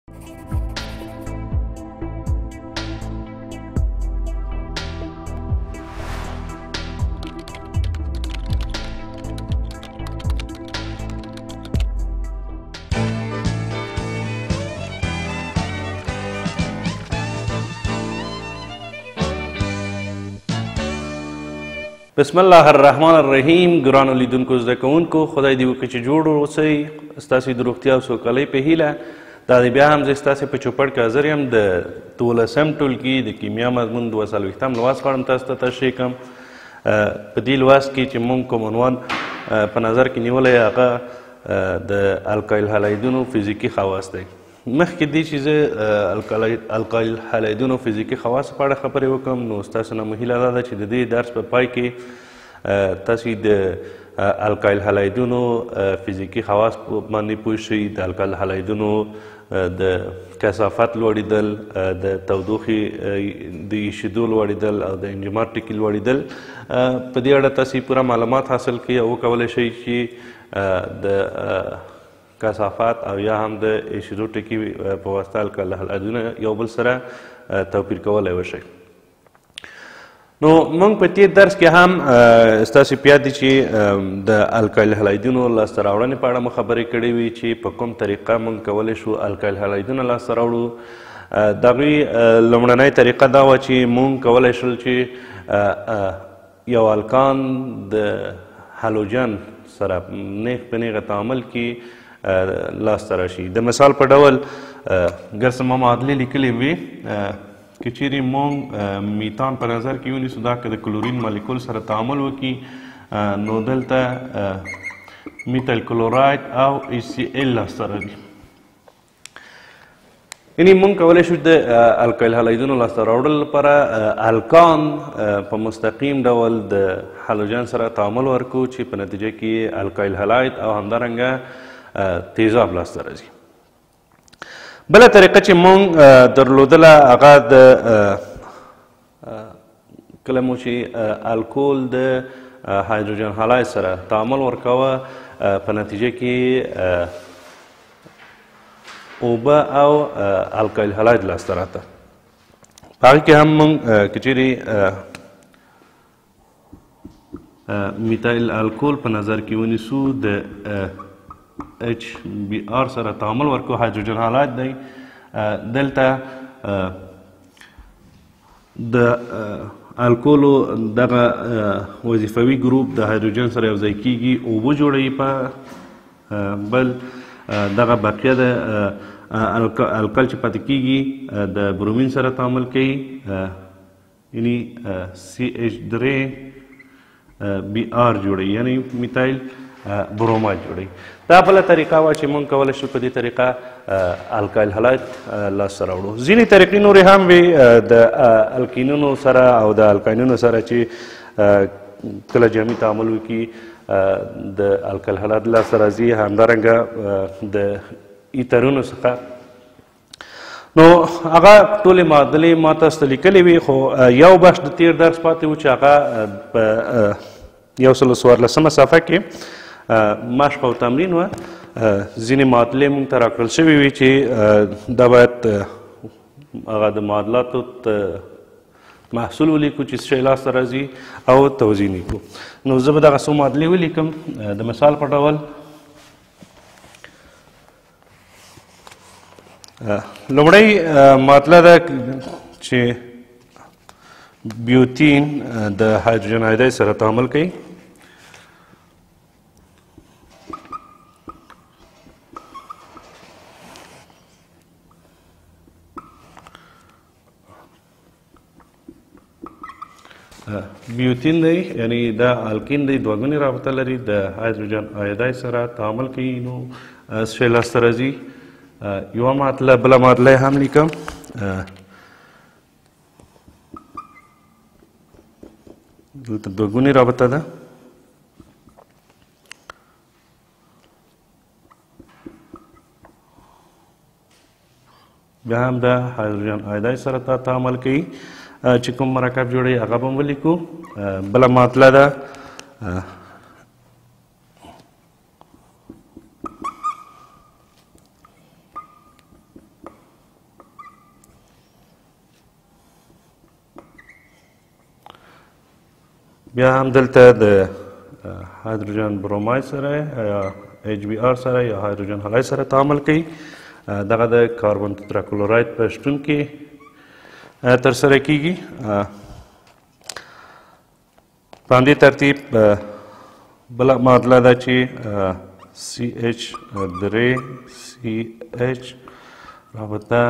بسم الله الرحمن الرحیم. ګرانو لیدونکو زده کوونکو، خدای دې وکړي چې جوړ اوسئ. ستاسې د روغتیا او سوکالۍ په هیله دا دی بیا هم زه ستاسې په چوپړ کې حاضر یم. د 12 ټولګي د کیمیا مضمون 42 لوست غواړم تاسو ته تشریح کړم. په دې لوست کې چې موږ کوم عنوان په نظر کې نیولی هغه د القایل هالایدونو فزیکي خواص دی. مخکې دې چې زه القایل هالایدونو فزیکي خواص په اړه خبرې وکړم، نو ستاسو نه مو هیله دا ده چې د دې درس په پای کې تاسو د القایل هالایدونو فزیکي خواص باندې پوه شئ. د القایل هالایدونو د کثافت لوړېدل، د تودوخې د ایشېدو لوړېدل او د انجماد ټکي لوړېدل، په دې اړه تاسو پوره معلومات حاصل کړئ او وکولی شئ چې د کثافات او یا هم د ایشېدو ټکي په واسطه القایل هالایدونه یو بل سره توپیر کولی وشئ. نو موږ په تېر درس کې هم ستاسو په یاد دي چې د القایل هالایدونو لاسته راوړنې په اړه مو خبرې کړې وي چې په کوم طریقه موږ کولی شو القایل هالایدونه لاسته راوړو. د هغوی لومړنۍ طریقه دا وه چې موږ کولی شول چې یو الکان د هالوجن سره نیغ په نیغه تعامل کې لاسته راشي. د مثال په ډول ګرڅه ما معادلې لیکلې وې، که چیرې موږ میتان په نظر کې ونیسو، دا که د کلورین مالیکول سره تعامل وکړي نو دلته میتایل کلوراید او HCl لاسته راځي. یعنې موږ کولی شو د القایل هالایدونو لاسته راوړلو لپاره الکان په مستقیم ډول د هالوجن سره تعامل ورکړو چې په نتیجه کې القایل هالاید او همدارنګه تیزاب لاسته راځي. بله طریقه چې موږ درلودله هغه د کله مو چې الکول د هایدروجن هالاید سره تعامل ورکاوه، په نتیجه کې اوبه او القایل هالاید لاسته راته. په هغې کې هم موږ که چیرې میتایل الکول په نظر کې ونیسو، د HBr سره تعامل ورکو، هایدروجن هالاید دی. دلته د الکولو دغه وظیفوي ګروپ د هایدروجن سره یو ځای کیږي، اوبه جوړوي، په بل دغه بقیه د الکل چې پاتې کیږي د برومین سره تعامل کوي، یعنی CH3Br جوړوي، یعنی میتایل بروماید جوړوي. دا بله طریقه وه چې موږ کولی شو په دې طریقه القایل هالاید لاسته راوړو. ځینې طریقې نورې هم وې د الکینونو سره او د الکاینونو سره چې کله جمعي تعامل وکړي د القایل هالاید لاسته راځي، همدارنګه د ایترونو څخه. نو هغه ټولې معادلې ما تاسو ته لیکلې وي، خو یو بخش د تېر درس پاتې و چې هغه په 114 صفحه کې مشق او تمرین وه. ځینې معادلې موږ ته راکړل شوي وي چې دا باید هغه د معادلاتو محصول ولیکو چې څه شی لاسته راځي او توضیح یې کړو. نو زه به دغه څو معادلې ولیکم. د مثال په ډول لومړی معادله ده چې بیوتین د هایدروجن آیوداید سره تعامل کوي. بیوتین دی، یعنی دا الکین دی، دوه ګونې رابطه لري، د هایدروجن آیوداید سره تعامل کوي. نو څه شی لاسته راځي؟ یوه معادله. بله معادله هم لیکم. دلته دوه ګونې رابطه ده. بیا هم د هایدروجن آیوداید سره تعامل کوي. چې کوم مرکب جوړوي هغه به هم ولیکو. بله معادله ده بیا هم دلته د هایدروجن بروماید سره یا HBr سره یا هایدروجن هالایډ سره تعامل کوي. دغه د کاربن تتراکلوراید په شتون کې ترسره کیږي. په همدې ترتیب بله معادله ده چې CH3 CH رابطه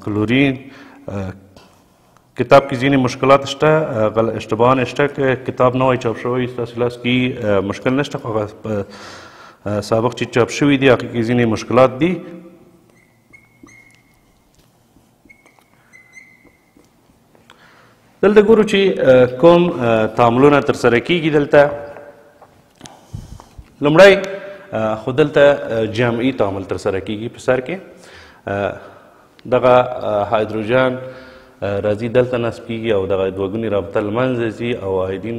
کلورین. کتاب کې ځینې مشکلات شته، اشتباهان شته که کتاب نوی چاپ شوی ستاسو لاس کې مشکل نشته، خو سابق چې چاپ شوي دي هغې کې ځینې مشکلات دي. دلته ګورو چې کوم تعاملونه ترسره کیږي. دلته لومړی خو دلته جمعي تعامل ترسره کیږي په سر کې. دغه هایدروجن راځي دلته نصب کیږي او دغه دوه ګونې رابطه له منځه ځي او آیودین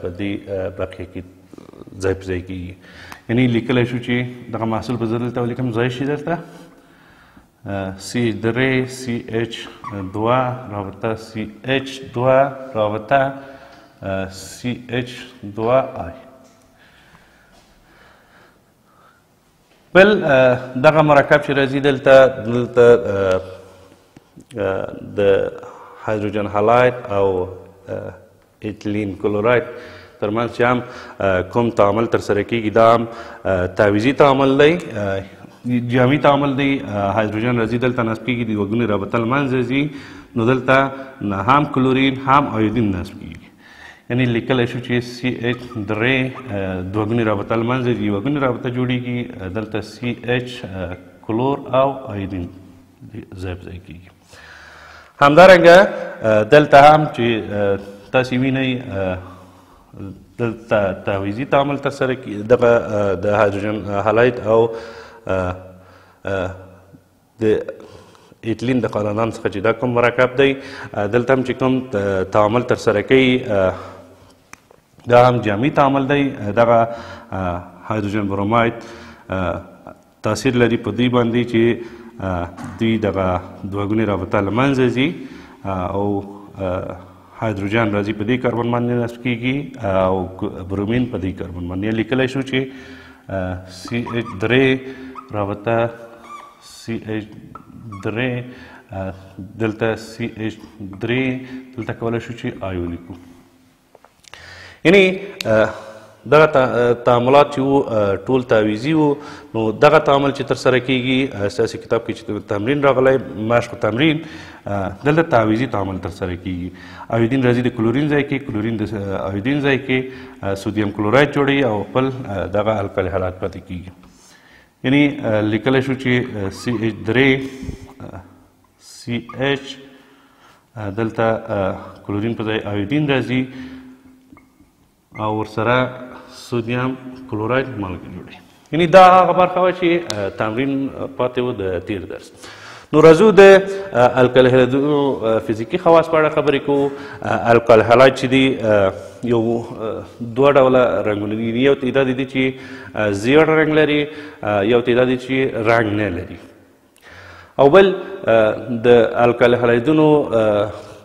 په دې بقیه کې ځای په ځای کیږي. یعنې لیکلی شو چې دغه محصول به زه دلته ولیکم ځای شي دلته CH3 CH2 رابطه CH2 رابطه CH2I. بل دغه مرکب چې راځي دلته د هایدروجن هالایډ او ایتیلین کلوراید ترمنځ چې هم کوم تعامل ترسره کیږي دا هم تعویضي تعامل دی، جامعي تعامل دی. هایدروجن راځي دلته نصب کیږي، د دوه ګونې رابطه له منځه ځي، نو دلته هم کلورین هم آیودین نصب کیږي. یعنی لیکلی شو چې CH3 دوه ګونې رابطه له منځه ځي، یوه ګونې رابطه جوړیږي، دلته CH کلور او آیودین ځای په ځای کیږي. همدارنګه دلته هم چې تاسې وینئ دلته تعویضي تعامل ترسره کیږي، دغه د هایدروجن هالایډ او د ایتلین د قانونان څخه چې دا کوم مرکب دی، دلته هم چې کوم تعامل ترسره کوي دا هم جامعي تعامل دی. دغه هایدروجن بروماید تاثیر لري په دوی باندې چې دوی دغه دوه ګونې رابطه له منځه ځي او هایدروجن راځي په دې کاربن باندې نصب کیږي او برومین په دې کاربن باندې. لیکلی شو چې CH3 رابطه CH3 دلته CH3 دلته کولی شو چې آی ولیکو. یعنی دغه تعاملات چې وو ټول تعویضي وو. نو دغه تعامل چې ترسره کیږي ستاسې کتاب کې چې تمرین راغلی مشق تمرین، دلته تعویضي تعامل ترسره کیږي. آیودین راځي د کلورین ځای کې، کلورین د آیودین ځای کې سودیم کلوراید جوړوي او خپل دغه الکالي حالات پاتې کیږي. یعنی لیکلی شو چې CH3 CH دلته کلورین په ځای آیودین راځي او ورسره سودیم کلوراید مالګه جوړوي. یعنی دا هغه برخه وه چې تمرین پاتې و د تیر درس. نو راځو د الکالي هالایډونو فزیکي خواص په اړه خبرې کوو. الکالي هالایډ چې دی یو دوه ډوله رنګونه دي، یو تعداد دی چې زیړ رنګ لري، یو تعداد دی چې رنګ نه لري. او بل د الکالي هالایډونو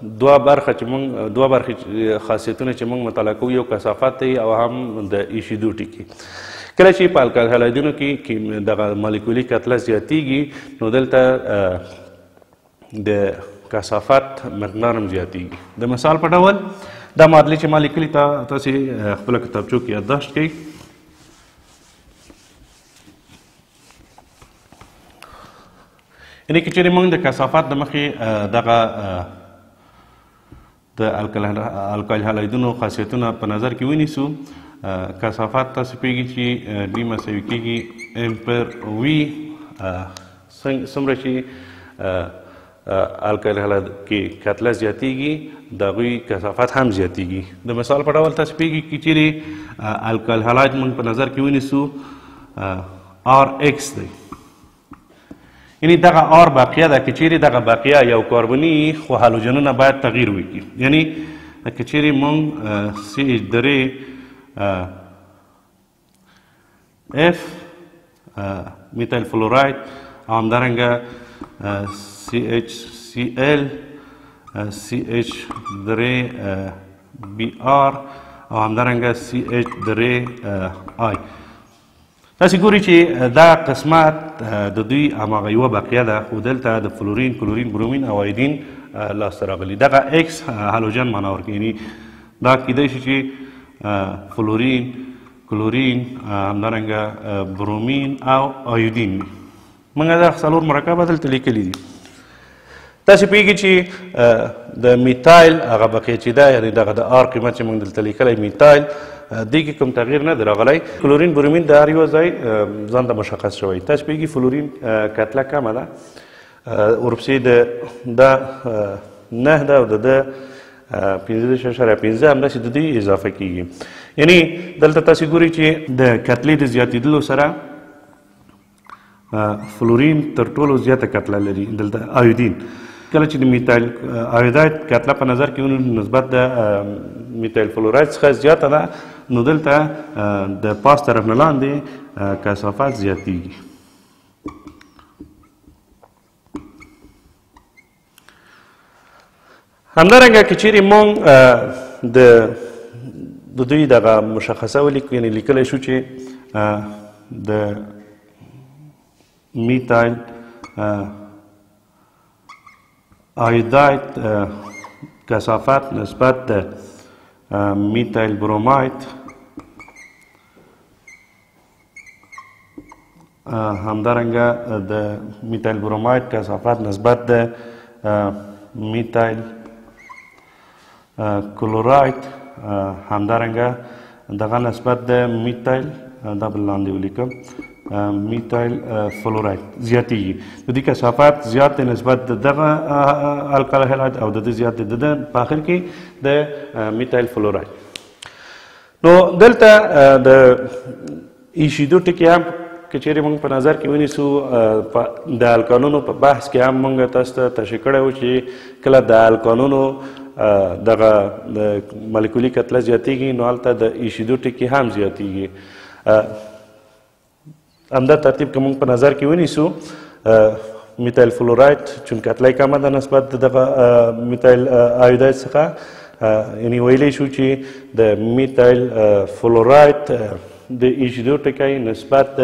دوه برخې خاصیتونه چې موږ مطالعه کوو، یو کثافت دی او هم د ایشیدو ټکي. کله چې په الکالي هالایډونو کې دغه مالیکولي کتله زیاتیږي نو دلته د کثافت مقدار هم زیاتیږي. د مثال په ډول دا معادلې چې ما لیکلي تاسې خپله کتابچو کې یادداشت کړئ. یعنې که چیرې موږ د کثافت د مخې دغه د الکالي هالایډونو خاصیتونه په نظر کې ونیسو، کثافت تاسو پوهېږئ چې ډي مساوي کېږي ام پر وي. څومره چې الکالي هالایډ کې کتله زیاتیږي د هغوی کثافت هم زیاتیږي. د مثال په ډول تاسو پوهېږئ چې چیرې الکالي هالایډ موږ په نظر کې ونیسو RX دی، یعنی دغه آر باقیه ده. که چیرې دغه باقیه یو کاربني خو هالوجنونه باید تغییر وکړي. یعنی که چیرې موږ CH3 F میتایل فلوراید او همدارنګه CHCl CH3 Br او همدارنګه CH3I. تاسې ګورئ چې دا قسمات د دوی هماغه یوه بقیه ده، خو دلته د فلورین، کلورین، برومین او آیودین لاسته راغلي. دغه ایکس هالوجن معنا ورکوي، یعنې دا کیدای شي چې فلورین، کلورین، همدارنګه برومین او آیودین وي. موږ دا څلور مرکبات دلته لیکلي دي. تاسې پوهېږئ چې د میتایل هغه بقیه چې ده، یعنې دغه د آر قیمت چې موږ دلته لیکلی میتایل، دې کې کوم تغییر نه دی راغلی. کلورین، برومین د هر یوه ځای ځان ته مشخص شوی. تاسې پوهېږئ فلورین کتله کمه ده، ورپسې دا 9 ده او د ده 15.5 همداسې د دوی اضافه کېږي. یعنې دلته تاسې ګورئ چې د کتلې د زیاتېدلو سره فلورین تر ټولو زیاته کتله لري، دلته آیودین. کله چې د میتایل آیوداید کتله په نظر کې ونیو نسبت د میتایل فلوراید څخه زیاته ده، نو دلته د پاس طرف نه لاندې کثافت زیاتېږي. همدارنګه که چیرې موږ د دوی دغه مشخصه ولیکو، یعنې لیکلی شو چې د میتایل آیوداید کثافت نسبت د میتایل بروماید همدارنګه د میتایل بروماید کثافت نسبت د میتایل کلوراید همدارنګه دغه نسبت د میتایل دا بل لاندې ولیکم میتایل فلوراید زیاتېږي. د دې کثافت زیات دی نسبت د دغه الکال هلاید او د ده زیات دی د ده په آخر کې د میتایل فلوراید. نو دلته د ایشیدو ټکي هم که چیرې موږ په نظر کې ونیسو، د الکانونو په بحث کې هم موږ تاسو ته تشریح کړی و چې کله د الکانونو دغه مالیکولي کتله زیاتېږي نو هلته د ایشیدو ټکي هم زیاتېږي. همدا ترتیب که موږ په نظر کې ونیسو، میتایل فلوراید چون کتله کمه ده نسبت د دغه میتایل آیوداید څخه، یعنې ویلی شو چې د میتایل فلوراید د ایشیدو ټکی نسبت د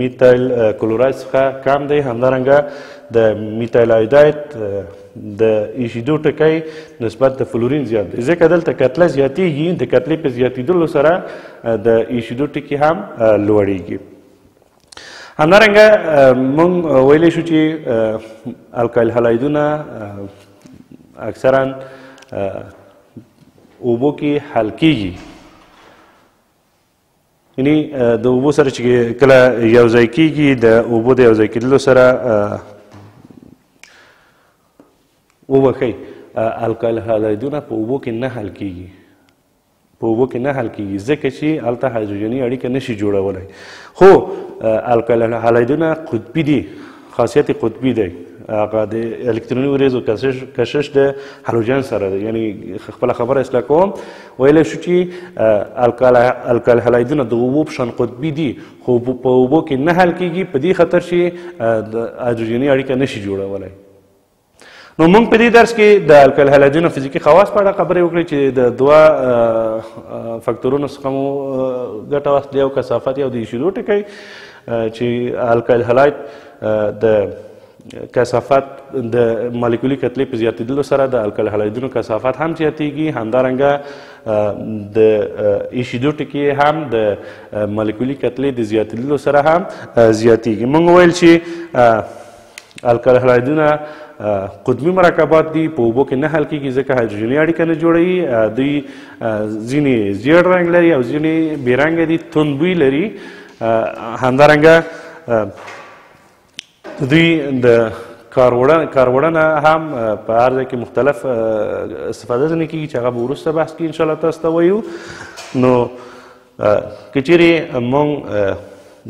میتایل کلوراید څخه کم دی. همدارنګه د میتایل آیوداید د ایشیدو ټکی نسبت د فلورین زیات دی، ځکه دلته کتله زیاتېږي، د کتلې په زیاتېدلو سره د ایشیدو ټکي هم لوړېږي. همدارنګه موږ ویلی شو چې الکایل هلایدونه اکثرا اوبو کې حل کېږي، یعنې د اوبو سره چې کله یو ځای کېږي، د اوبو د یو ځای کېدلو سره وبښئ الکایل هلایدونه په اوبو کې نه حل کېږي، په اوبو کې نه حل کېږي ځکه چې هلته هایدروجني اړیکه نشي جوړولی. خو الکایل هلایدونه قطبي دي، خاصیت قطبي دی، هغه د الکتروني وریځو کشش د هالوجن سره دی. یعنې خپله خبره اصلاح کوم، ویلی شو چې الکایل هلایدونه د اوبو په شان قطبي دي، خو په اوبو کې نه حل کېږي په دې خاطر چې د هایدروجني اړیکه نشي جوړولی. نو موږ په دې درس کې د الکایل هلایدونو فزیکي خواص په اړه خبرې وکړې چې د دوه فکتورونو څخه مو ګټه واخلې، یو کثافت یو د ایشیدو ټکی، چې الکایل هلاید د کثافت د مالیکولي کتلې په زیاتېدلو سره د الکایل هلایدونو کثافت هم زیاتېږي، همدارنګه د ایشیدو ټکي هم د مالیکولي کتلې د زیاتېدلو سره هم زیاتېږي. موږ ویل چې الکایل هلایدونه قطبي مرکبات دي، په اوبو کې نه حل کېږي ځکه هایدروجني اړیکه نه جوړوي. دوی ځینې زیړ رنګ لري او ځینې بې رنګه دي، توند بوی لري. همدارنګه دوی د کاروړنه هم په هر ځای کې مختلف استفاده ځینې کېږي چې هغه به وروسته بحث کې انشاءالله تاسو ته وایو. نو که چیرې موږ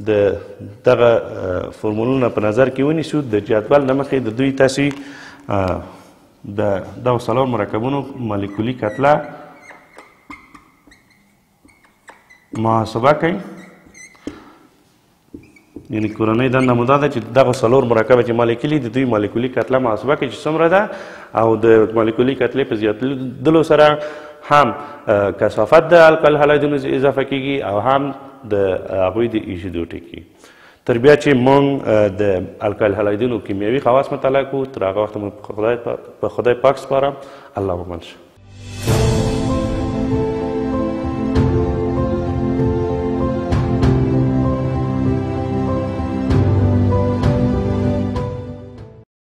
د دغه فورمولونه په نظر کې ونیسو، د جدول نه مخکې د دوی تاسې د دغو څلور مرکبونو مالیکولي کتله محاسبه کوئ. یعنې کورنۍ دنده مو دا ده چې دغه څلور مرکبه چې ما لیکلي د دوی مالیکولي کتله محاسبه کوي چې څومره ده، او د مالیکولي کتلې په زیاتېدلو سره هم کثافت د القل هلایدونو اضافه کیږي او هم د هغوی د ایجادو ټکي. تر بیا چې موږ د القل هلایدونو کیمیاوي خواص مطالعه کوو، تر هغه وخته مو په خدای پاک سپارم. الله مو منشه.